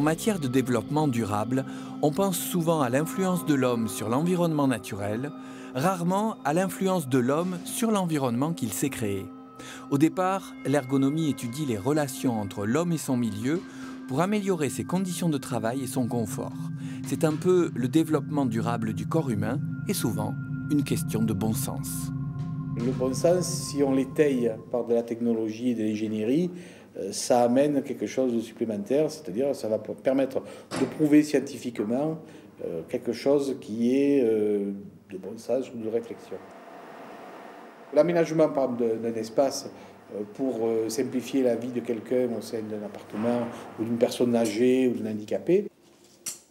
En matière de développement durable, on pense souvent à l'influence de l'homme sur l'environnement naturel, rarement à l'influence de l'homme sur l'environnement qu'il s'est créé. Au départ, l'ergonomie étudie les relations entre l'homme et son milieu pour améliorer ses conditions de travail et son confort. C'est un peu le développement durable du corps humain et souvent une question de bon sens. Le bon sens, si on l'étaye par de la technologie et de l'ingénierie, ça amène quelque chose de supplémentaire, c'est-à-dire ça va permettre de prouver scientifiquement quelque chose qui est de bon sens ou de réflexion. L'aménagement par exemple d'un espace pour simplifier la vie de quelqu'un au sein d'un appartement ou d'une personne âgée ou d'un handicapé,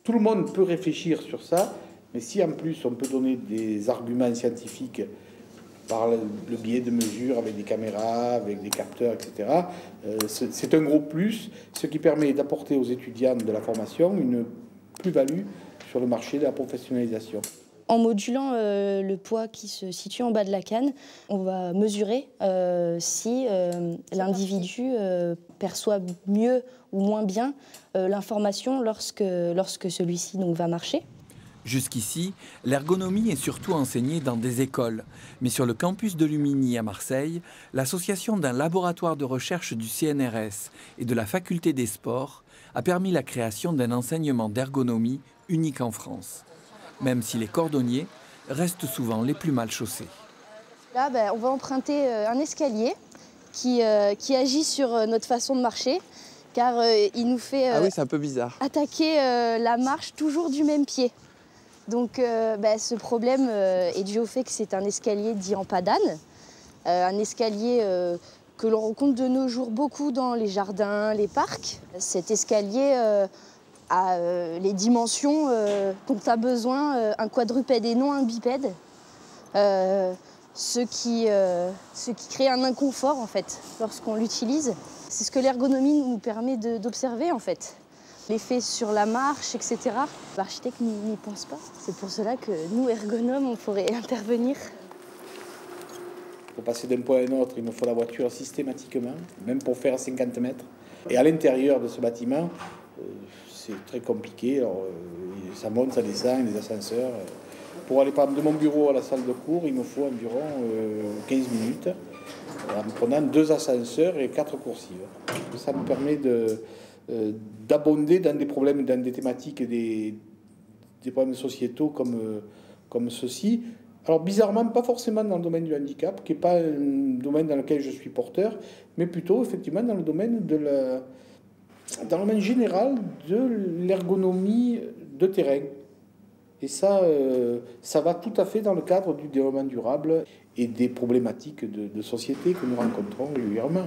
tout le monde peut réfléchir sur ça, mais si en plus on peut donner des arguments scientifiques par le biais de mesures avec des caméras, avec des capteurs, etc. C'est un gros plus, ce qui permet d'apporter aux étudiants de la formation une plus-value sur le marché de la professionnalisation. En modulant le poids qui se situe en bas de la canne, on va mesurer si l'individu perçoit mieux ou moins bien l'information lorsque celui-ci va marcher. Jusqu'ici, l'ergonomie est surtout enseignée dans des écoles. Mais sur le campus de Lumini à Marseille, l'association d'un laboratoire de recherche du CNRS et de la faculté des sports a permis la création d'un enseignement d'ergonomie unique en France. Même si les cordonniers restent souvent les plus mal chaussés. Là, on va emprunter un escalier qui agit sur notre façon de marcher, car il nous fait ah oui, c'est un peu bizarre. Attaquer la marche toujours du même pied. Donc ce problème est dû au fait que c'est un escalier dit en padane, un escalier que l'on rencontre de nos jours beaucoup dans les jardins, les parcs. Cet escalier a les dimensions dont a besoin un quadrupède et non un bipède, ce qui crée un inconfort en fait lorsqu'on l'utilise. C'est ce que l'ergonomie nous permet d'observer en fait. L'effet sur la marche, etc. L'architecte n'y pense pas. C'est pour cela que nous, ergonomes, on pourrait intervenir. Pour passer d'un point à un autre, il nous faut la voiture systématiquement, même pour faire 50 mètres. Et à l'intérieur de ce bâtiment, c'est très compliqué. Alors, ça monte, ça descend, les ascenseurs. Pour aller par exemple de mon bureau à la salle de cours, il nous faut environ 15 minutes en prenant 2 ascenseurs et 4 coursives. Ça nous permet d'abonder dans des problèmes, dans des thématiques et des problèmes sociétaux comme ceci. Alors bizarrement, pas forcément dans le domaine du handicap, qui n'est pas un domaine dans lequel je suis porteur, mais plutôt effectivement dans le domaine général de l'ergonomie de terrain. Et ça va tout à fait dans le cadre du développement durable et des problématiques de société que nous rencontrons régulièrement.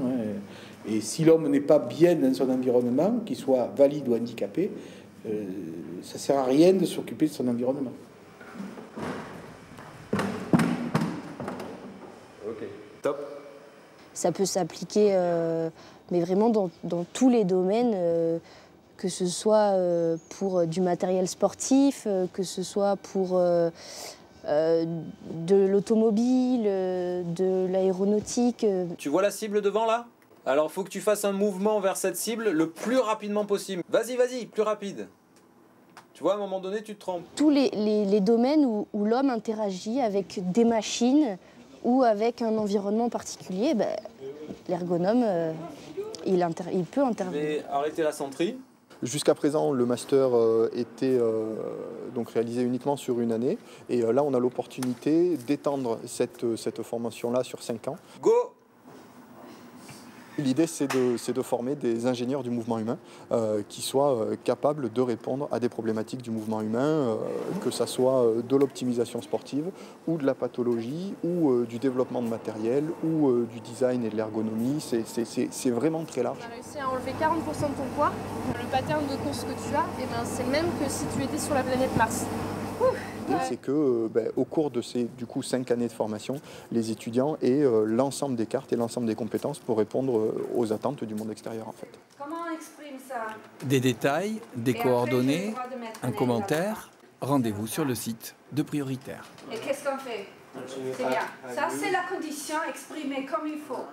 Et si l'homme n'est pas bien dans son environnement, qu'il soit valide ou handicapé, ça ne sert à rien de s'occuper de son environnement. Ok, top. Ça peut s'appliquer, mais vraiment dans tous les domaines, que ce soit pour du matériel sportif, que ce soit pour de l'automobile, de l'aéronautique. Tu vois la cible devant là? Alors faut que tu fasses un mouvement vers cette cible le plus rapidement possible. Vas-y, vas-y, plus rapide. Tu vois, à un moment donné, tu te trompes. Tous les domaines où l'homme interagit avec des machines ou avec un environnement particulier, l'ergonome, il peut intervenir. Je vais arrêter la centrie. Jusqu'à présent, le master était donc réalisé uniquement sur une année. Et là, on a l'opportunité d'étendre cette formation-là sur 5 ans. Go! L'idée, c'est de former des ingénieurs du mouvement humain qui soient capables de répondre à des problématiques du mouvement humain, que ce soit de l'optimisation sportive ou de la pathologie ou du développement de matériel ou du design et de l'ergonomie. C'est vraiment très large. Tu as réussi à enlever 40% de ton poids. Le pattern de course que tu as, c'est le même que si tu étais sur la planète Mars. C'est que au cours de ces 5 années de formation, les étudiants aient l'ensemble des cartes et l'ensemble des compétences pour répondre aux attentes du monde extérieur en fait. Comment on exprime ça? Des détails, des coordonnées, un commentaire, rendez-vous sur le site de Prioritaire. Et qu'est-ce qu'on fait? C'est bien. Ça, c'est la condition exprimée comme il faut.